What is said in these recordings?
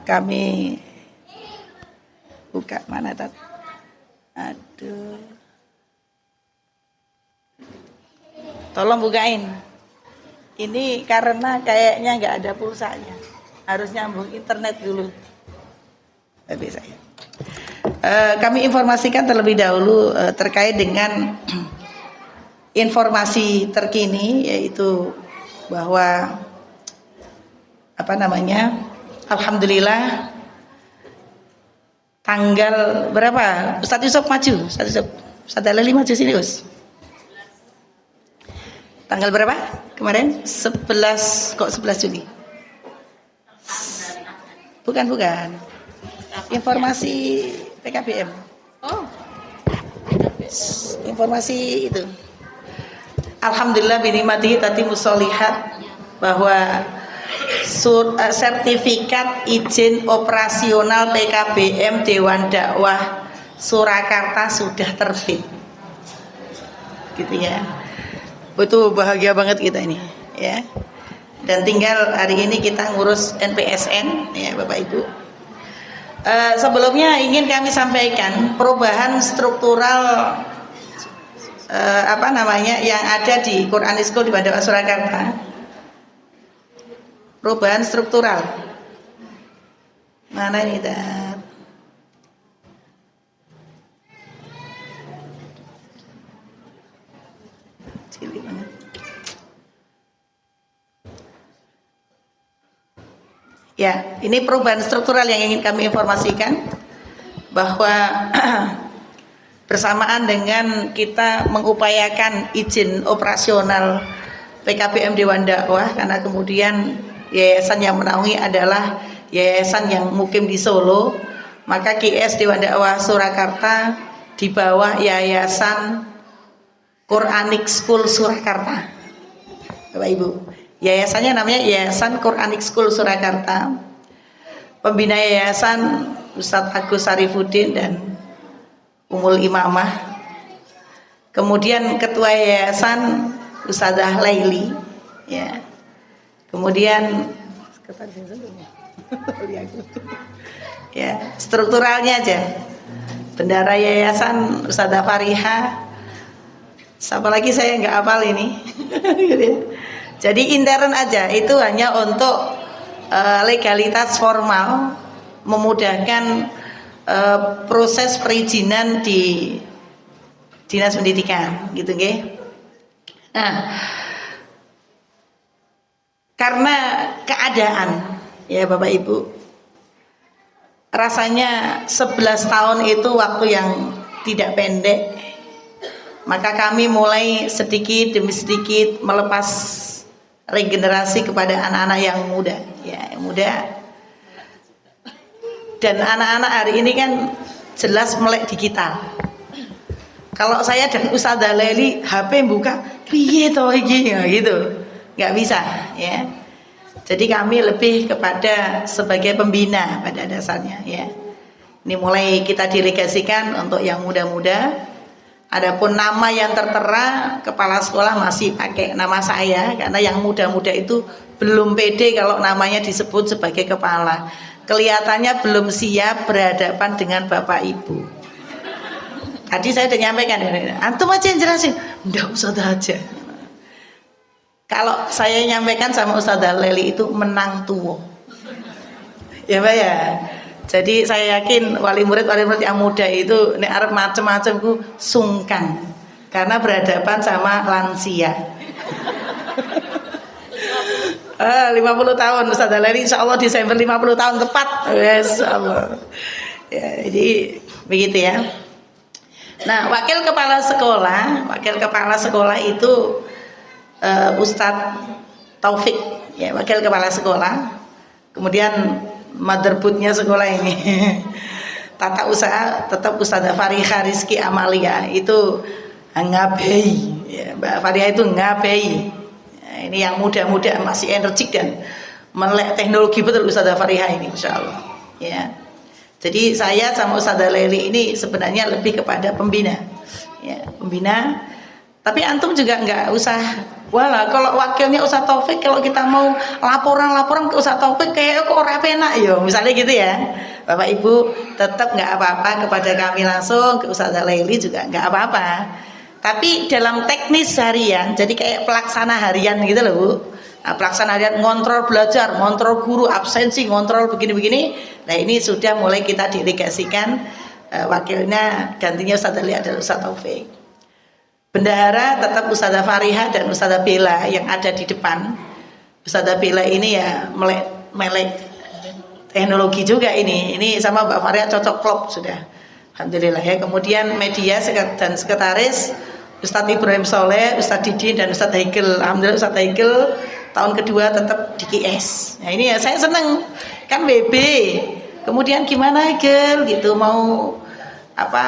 kami buka mana tadi? Aduh. Tolong bukain. Ini karena kayaknya nggak ada pulsanya. Harus nyambung internet dulu. Tapi saya. Kami informasikan terlebih dahulu terkait dengan informasi terkini, yaitu bahwa alhamdulillah tanggal berapa? Ustadz Yusuf maju, Ustadz Leli maju sini Us. Tanggal berapa kemarin? 11 Juli. Bukan. Informasi PKBM. Oh. Informasi itu. Alhamdulillah binikmatihi tatimus sholihat, bahwa sertifikat izin operasional PKBM Dewan Dakwah Surakarta sudah terbit. Gitu ya. Betul, bahagia banget kita ini, ya. Dan tinggal hari ini kita ngurus NPSN, ya Bapak Ibu. Sebelumnya ingin kami sampaikan perubahan struktural yang ada di Quranic School di Dakwah Surakarta. Perubahan struktural. Mana ini, Dad? Cilik banget. Ya, ini perubahan struktural yang ingin kami informasikan, bahwa bersamaan dengan kita mengupayakan izin operasional PKBM Dewan Dakwah, karena kemudian yayasan yang menaungi adalah yayasan yang mukim di Solo, maka QS Dewan Dakwah Surakarta di bawah Yayasan Quranic School Surakarta. Bapak Ibu, yayasannya namanya Yayasan Quranic School Surakarta. Pembina yayasan Ustadz Agus Sarifuddin dan Umul Imamah. Kemudian ketua yayasan Ustadzah Laili, ya. Kemudian ya, strukturalnya aja. Bendara yayasan Ustadzah Fariha. Siapa lagi saya nggak hafal ini. Jadi intern aja, itu hanya untuk legalitas formal, memudahkan proses perizinan di Dinas Pendidikan, gitu nggih. Nah, karena keadaan, ya Bapak Ibu, rasanya 11 tahun itu waktu yang tidak pendek, maka kami mulai sedikit demi sedikit melepas regenerasi kepada anak-anak yang muda, ya, yang muda. Dan anak-anak hari ini kan jelas melek digital. Kalau saya dan Ustadzah Leli HP buka, piye toh iki, ya, gitu, nggak bisa, ya. Jadi kami lebih kepada sebagai pembina pada dasarnya, ya. Ini mulai kita delegasikan untuk yang muda-muda. Adapun nama yang tertera, kepala sekolah masih pakai nama saya, karena yang muda-muda itu belum pede kalau namanya disebut sebagai kepala. Kelihatannya belum siap berhadapan dengan Bapak Ibu. Tadi saya sudah nyampaikan, antum aja yang jelasin, enggak usah aja. Kalau saya nyampaikan sama Ustadzah Leli itu menang tua, ya Pak ya. Jadi saya yakin wali murid yang muda itu nek arep macem-macem ku sungkan, karena berhadapan sama lansia. 50 tahun Ustadzah Leli, insya Allah Desember 50 tahun tepat, insya Allah. Ya, jadi begitu ya. Nah, wakil kepala sekolah itu Ustadz Taufik, ya, wakil kepala sekolah. Kemudian motherboardnya sekolah ini tata usaha tetap Ustadzah Fariha Rizki Amalia, itu ngabei, ya, Mbak Fariha itu ngabei. Ya, ini yang muda-muda masih energik dan melek teknologi betul Ustadzah Fariha ini, insya Allah, ya. Jadi saya sama Ustadzah Leli ini sebenarnya lebih kepada pembina, ya, pembina. Tapi antum juga nggak usah, walah kalau wakilnya Ustaz Taufik, kalau kita mau laporan ke Ustaz Taufik kayak kok ora penak yo, misalnya gitu ya. Bapak Ibu tetap nggak apa-apa kepada kami langsung, ke Ustazah Laili juga nggak apa-apa. Tapi dalam teknis harian, jadi kayak pelaksana harian gitu loh Bu. Nah, pelaksana harian ngontrol belajar, ngontrol guru, absensi, ngontrol begini-begini. Nah ini sudah mulai kita delegasikan, wakilnya gantinya Ustazah Laili adalah Ustaz Taufik. Bendahara tetap Ustazah Fariha dan Ustazah Bella yang ada di depan. Ustazah Bella ini ya melek teknologi juga ini sama Mbak Fariha cocok klop sudah, alhamdulillah ya. Kemudian media dan sekretaris Ustadz Ibrahim Soleh, Ustadz Didi dan Ustadz Haikal. Alhamdulillah Ustadz Haikal tahun kedua tetap di QS. Nah ini ya saya seneng kan WB. Kemudian gimana Haikal gitu, mau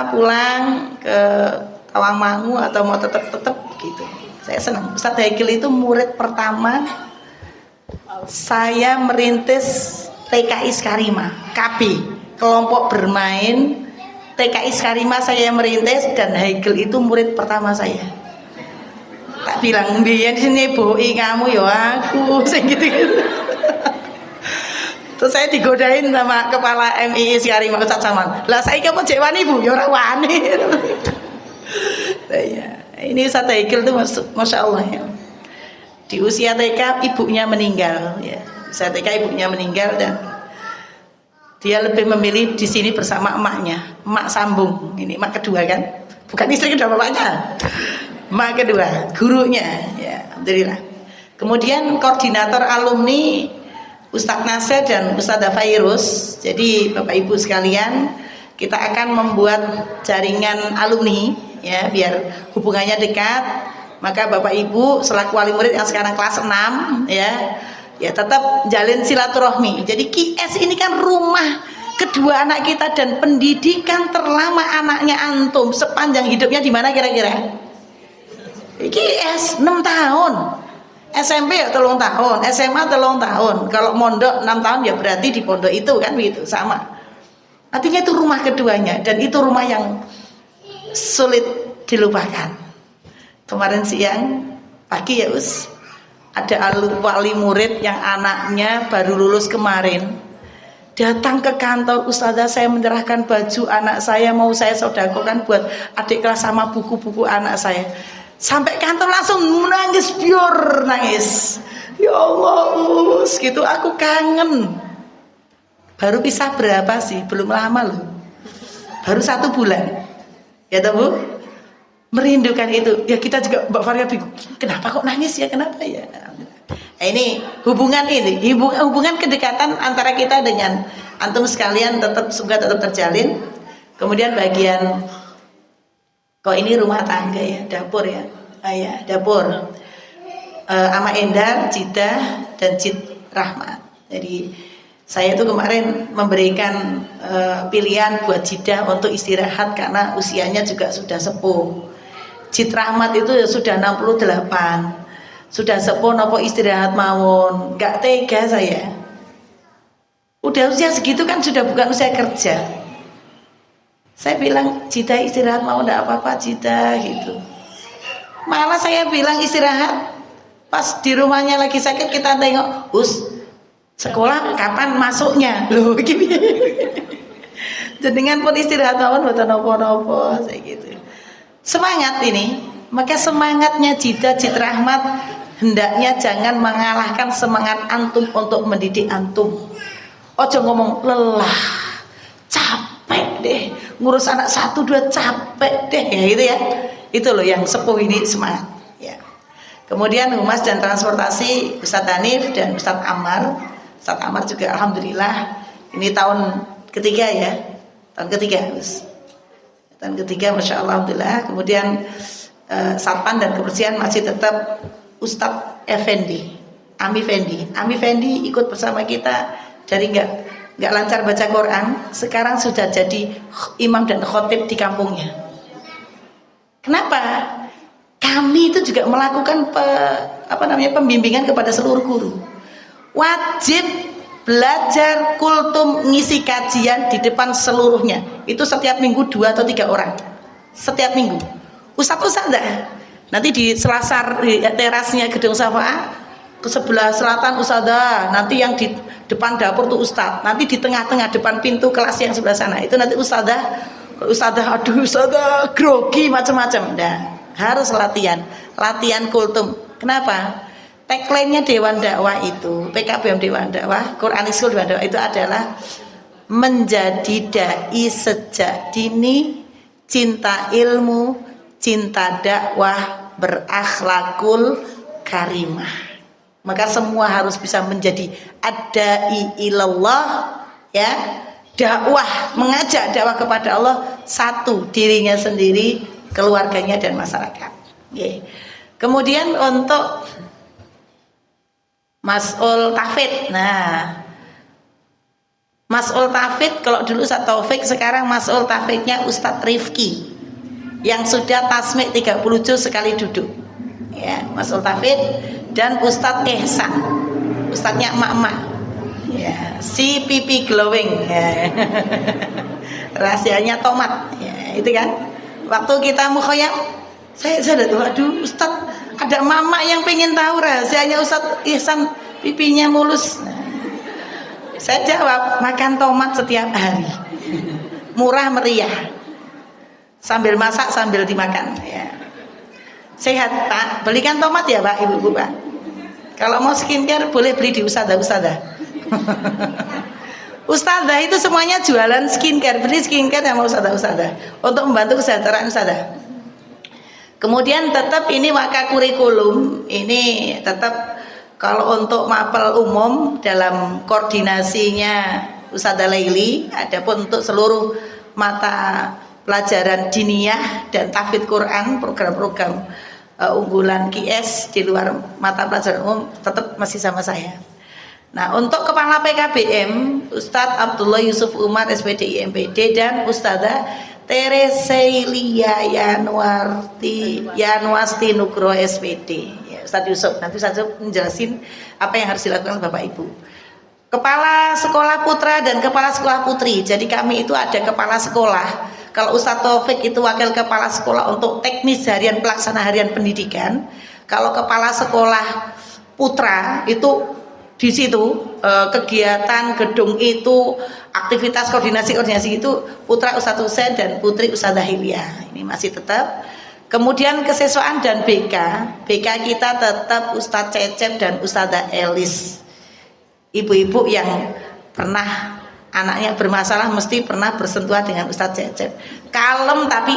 pulang ke Tawangmangu atau mau tetap gitu. Saya senang. Ustadz Haikal itu murid pertama saya merintis TKI Skarima, KB, kelompok bermain TKI Skarima saya merintis, dan Haikal itu murid pertama saya. Tak bilang biyen sini boi kamu ya aku gitu. Terus saya digodain sama kepala MII Skarima Ustadz Saman. Lah saiki apa jek wani Bu? Ya ora wani. Ya, ini Ustadz Haikal tuh masya Allah ya. Di usia TK ibunya meninggal ya. Usia TK ibunya meninggal dan dia lebih memilih di sini bersama emaknya, emak sambung. Ini emak kedua kan, bukan istri kedua bapaknya, emak kedua, gurunya ya, alhamdulillah. Kemudian koordinator alumni Ustadz Nasir dan Ustadzah Fairuz. Jadi Bapak Ibu sekalian, kita akan membuat jaringan alumni ya biar hubungannya dekat. Maka Bapak Ibu selaku wali murid yang sekarang kelas 6 ya tetap jalin silaturahmi. Jadi QS ini kan rumah kedua anak kita dan pendidikan terlama anaknya antum sepanjang hidupnya di mana kira-kira? QS 6 tahun. SMP ya 3 tahun, SMA 3 tahun. Kalau mondok 6 tahun ya berarti di pondok itu kan begitu sama. Artinya itu rumah keduanya dan itu rumah yang sulit dilupakan. Kemarin siang, pagi ya Us, ada wali murid yang anaknya baru lulus kemarin datang ke kantor, Ustazah saya menyerahkan baju anak saya mau saya sedekahkan buat adik kelas sama buku-buku anak saya. Sampai kantor langsung nangis, biar nangis. Ya Allah Us, gitu aku kangen. Baru pisah berapa sih? Belum lama loh, baru 1 bulan ya toh Bu. Merindukan itu ya, kita juga Mbak Faria bingung kenapa kok nangis ya, kenapa ya. Nah, ini hubungan kedekatan antara kita dengan antum sekalian semoga tetap terjalin. Kemudian bagian kok ini rumah tangga ya, dapur ya, ya dapur, Ama Endar, Cidah dan Cid Rahmat. Jadi saya tuh kemarin memberikan pilihan buat Cidah untuk istirahat karena usianya juga sudah sepuh. Cid Rahmat itu ya sudah 68, sudah sepuh nopo istirahat mawon, gak tega saya. Udah usia segitu kan sudah bukan usia kerja. Saya bilang Cidah istirahat mau ndak apa-apa Cidah gitu. Malah saya bilang istirahat, pas di rumahnya lagi sakit kita tengok, Us sekolah kapan masuknya loh gini. Dengan pun istirahat mawon mboten napa-napa saya gitu. Semangat ini, maka semangatnya Cid Rahmat hendaknya jangan mengalahkan semangat antum untuk mendidik antum. Ojo ngomong lelah, capek deh, ngurus anak 1, 2 capek deh ya itu ya. Itu loh yang sepuh ini semangat ya. Kemudian Humas dan Transportasi Ustadz Hanif dan Ustadz Ammar. Ustadz Ammar juga alhamdulillah ini tahun ketiga ya. Tahun ketiga Masya Allah alhamdulillah. Kemudian Satpan dan Kebersihan masih tetap Ustadz Effendi, Ami Fendi ikut bersama kita dari nggak lancar baca Quran, sekarang sudah jadi imam dan khotib di kampungnya. Kenapa? Kami itu juga melakukan pembimbingan kepada seluruh guru. Wajib belajar kultum, ngisi kajian di depan seluruhnya. Itu setiap minggu 2 atau 3 orang. Setiap minggu. Ustadz enggak. Nanti di selasar di terasnya Gedung Safaa ke sebelah selatan Ustazah, nanti yang di depan dapur tuh Ustadz, nanti di tengah-tengah depan pintu kelas yang sebelah sana itu nanti Ustazah aduh Ustazah grogi macam-macam. Nah, harus latihan kultum. Kenapa? Tagline-nya Dewan Dakwah itu, PKBM Dewan Dakwah, Quranic School Dewan Dakwah itu adalah menjadi dai sejak dini, cinta ilmu, cinta dakwah, berakhlakul karimah. Maka semua harus bisa menjadi ad-dai ilallah, ya, dakwah, mengajak dakwah kepada Allah, satu dirinya sendiri, keluarganya dan masyarakat. Okay. Kemudian untuk Mas'ul Tafid. Nah, Mas'ul Tafid kalau dulu Ustaz Taufik, sekarang Mas'ul Tafidnya Ustadz Rifki yang sudah tasmik 30 juz sekali duduk. Ya, Mas'ul Tafid dan Ustadz Ihsan. Ustadznya emak-emak. Ya, si pipi glowing. Ya. Rahasianya tomat. Ya, itu kan. Waktu kita mukhoyam, saya lihat, waduh Ustadz, ada mama yang pengen tahu rahasianya Ustadz Ihsan pipinya mulus. Nah, saya jawab, makan tomat setiap hari, murah meriah, sambil masak sambil dimakan. Ya. Sehat Pak, belikan tomat ya Pak, Ibu-ibu Pak. Kalau mau skincare boleh beli di Ustazah. Ustazah itu semuanya jualan skincare, beli skincare sama Ustazah untuk membantu kesejahteraan Ustazah. Kemudian tetap ini maka kurikulum ini tetap kalau untuk mapel umum dalam koordinasinya Ustazah Laili, adapun untuk seluruh mata pelajaran diniyah dan tahfidz Quran, program-program unggulan QS di luar mata pelajaran umum tetap masih sama saya. Nah, untuk kepala PKBM Ustadz Abdullah Yusuf Umar SPD IMPD dan Ustazah Tereselia Yanwasti Nugroho SPD. Ya, Ustadz Yusuf, nanti Ustadz Yusuf menjelasin apa yang harus dilakukan Bapak Ibu. Kepala sekolah putra dan kepala sekolah putri. Jadi kami itu ada kepala sekolah. Kalau Ustadz Taufik itu wakil kepala sekolah untuk teknis harian pelaksana harian pendidikan. Kalau kepala sekolah putra itu di situ kegiatan gedung itu, aktivitas koordinasi itu putra Ustadz Husain dan putri Ustadzah Hilya. Ini masih tetap. Kemudian kesiswaan dan BK kita tetap Ustadz Cecep dan Ustadzah Elis. Ibu-ibu yang pernah anaknya bermasalah mesti pernah bersentuhan dengan Ustadz Cecep. Kalem tapi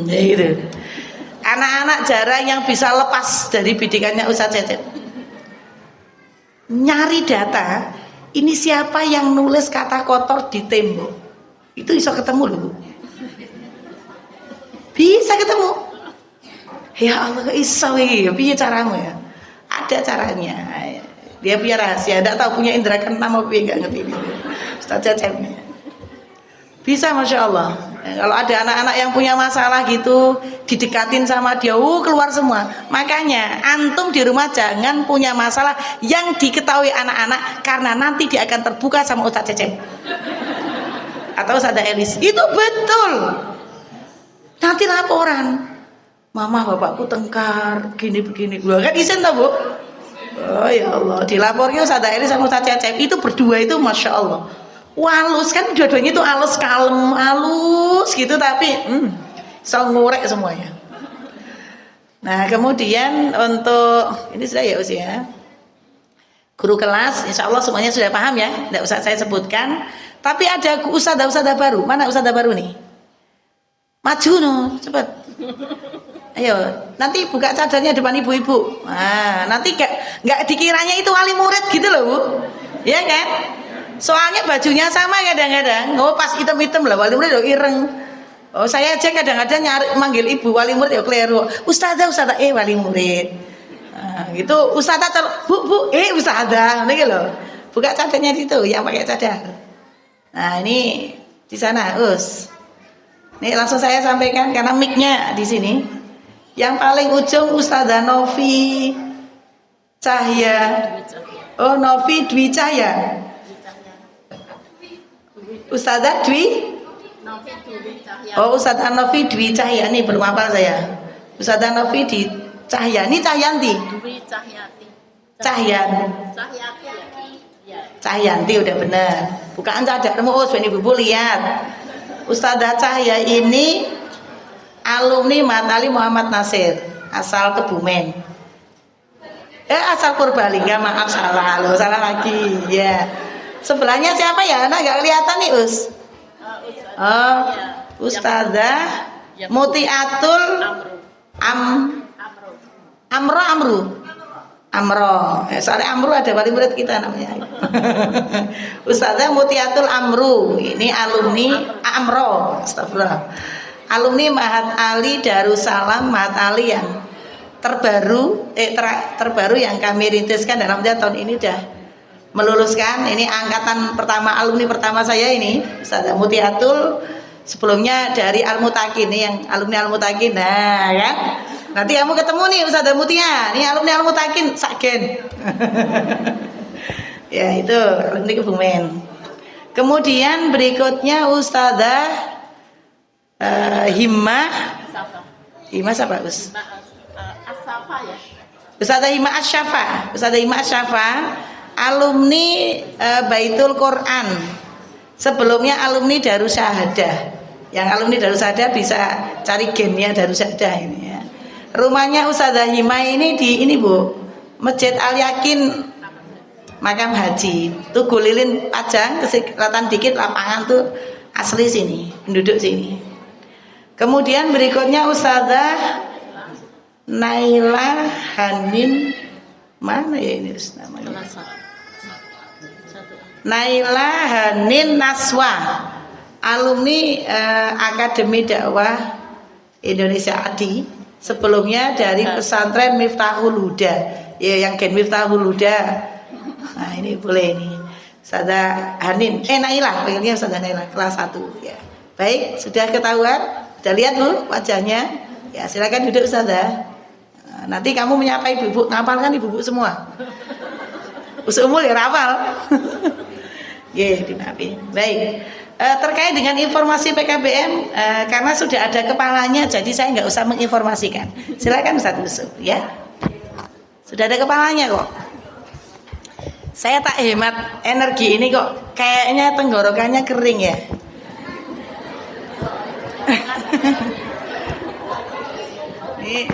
gitu. Anak-anak jarang yang bisa lepas dari bidikannya Ustadz Cecep. Nyari data, ini siapa yang nulis kata kotor di tembok, itu bisa ketemu loh, bisa ketemu. Ya Allah, iso ya, piye caramu ya? Ada caranya. Dia punya rahasia, tidak tahu punya indera keenam apa enggak ngerti ini. Ustaz Cecep bisa, masya Allah. Kalau ada anak-anak yang punya masalah gitu, didekatin sama dia, keluar semua. Makanya antum di rumah jangan punya masalah yang diketahui anak-anak, karena nanti dia akan terbuka sama Ustaz Cecep atau Ustazah Elis. Itu betul. Nanti laporan, mama bapakku tengkar, begini. Kan izin tau Bu? Oh ya Allah, dilapornya Ustazah Elis sama Ustaz Cecep itu berdua itu masya Allah. Walus kan, dua-duanya itu halus, kalem, halus gitu, tapi so ngurek semuanya. Nah, kemudian untuk ini sudah ya usia guru kelas, insya Allah semuanya sudah paham ya, tidak usah saya sebutkan. Tapi ada ustadzah baru. Mana ustadzah baru nih? Maju no, cepat. Ayo, nanti buka cadarnya depan ibu-ibu. Nah, nanti nggak dikiranya itu wali murid gitu loh Bu, ya kan? Soalnya bajunya sama kadang-kadang. Oh, pas hitam-hitam lah wali murid ireng. Oh, saya aja kadang-kadang manggil ibu wali murid ya keliru. Ustazah wali murid. Nah, gitu ustazah bu ustazah gitu loh. Buka cadarnya di situ yang pakai cadar. Nah, ini di sana, Nih langsung saya sampaikan karena mic-nya di sini. Yang paling ujung Ustazah Novi Cahya. Oh, Novi Dwi Cahya. Ustazah Dwi. Oh, Ustazah Novi Dwi Cahya, nih belum hafal saya. Ustazah Novi di Cahyani, Cahyanti. Dwi Cahyati. Cahyan. Cahyati ya. Iya. Cahyanti udah benar. Bukaan cadarmu, ben ibu lihat. Ustazah Cahya ini alumni Matali Muhammad Nasir, asal Kebumen. Asal Purbalingga, maaf salah lagi. Ya. Sebelahnya siapa ya? Nah, nggak kelihatan nih, Us. Ustazah Mutiatul Amro. Soalnya Amru ada wali murid kita namanya. Ustazah Mutiatul Amru. Ini alumni Amro. Astagfirullah. Alumni Mahat Ali Darussalam Mahat Ali yang terbaru yang kami rintiskan dalam tahun ini udah meluluskan. Ini angkatan pertama, alumni pertama saya ini Ustazah Mutiatul. Sebelumnya dari Al-Mutakin, ini yang alumni Al-Mutakin. Nah, kan? Nanti kamu ketemu nih Ustazah Mutia, ini alumni Al-Mutakin, Sagen. Ya, itu alumni Kebumen. Kemudian berikutnya Ustazah Himmah siapa, Us? Asyafa ya. Ustazah Himmah Asyafa, alumni Baitul Quran. Sebelumnya alumni Darussahadah. Yang alumni Darussahadah bisa cari gennya Darussahadah ini ya. Rumahnya Ustazah Himmah ini di ini Bu, Masjid Al Yakin Makam Haji. Tuh Gulilin Pajang, keselatan dikit lapangan tuh asli sini, penduduk sini. Kemudian berikutnya Ustazah Naila Hanin, mana ya ini namanya? Naila Hanin Naswa, alumni Akademi Dakwah Indonesia ADI. Sebelumnya dari pesantren Miftahul Huda, ya yang Gen Miftahul Huda. Nah ini boleh ini Ustazah Hanin, Naila, panggilnya Ustazah Naila, kelas 1 ya. Baik, sudah ketahuan, sudah lihat Bu wajahnya. Ya silakan duduk Ustazah. Nanti kamu menyapa ibu-ibu, ngapalkan ibu-ibu semua. Usumul ya rapal. Ya, dimaafin. Baik. Terkait dengan informasi PKBM, karena sudah ada kepalanya, jadi saya nggak usah menginformasikan. Silakan Ustaz Yusuf, ya. Sudah ada kepalanya kok. Saya tak hemat energi ini kok, kayaknya tenggorokannya kering ya. Ini